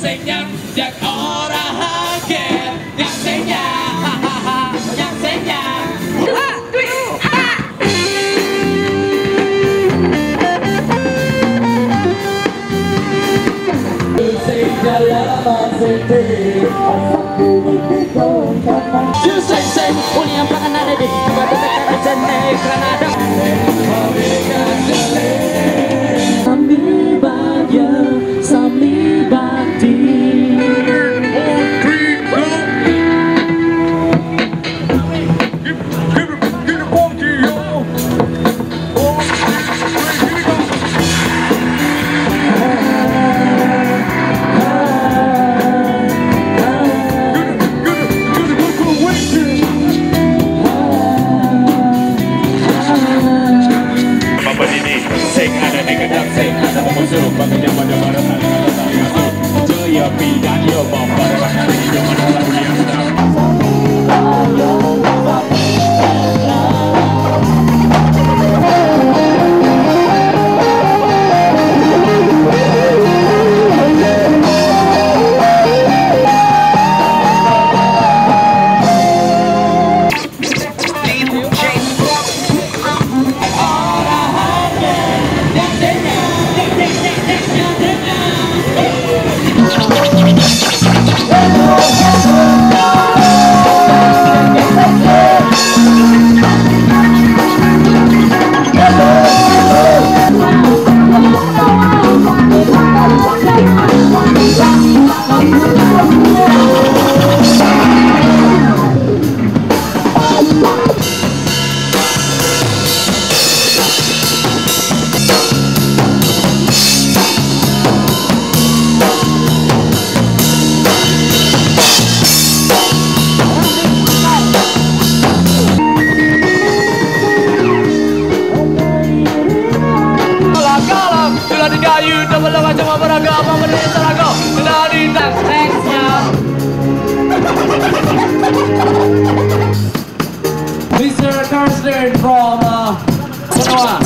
senyap jak orang hager, yang senyap, hahaha, yang senyap. Juseng ulian panganan di kepada tekan jene Granada. Sambil bahagia, sambil bakti. Sing ada di kedap, sing ada musuh. Bagi zaman barat ada kata tak masuk. Jaya pidan yo bombar bahkan hidup mana lalu yang sedang. Kayu double macam apa raga apa benda seraga sudah ditang thanksnya. Mr. Carsten from Sanoa.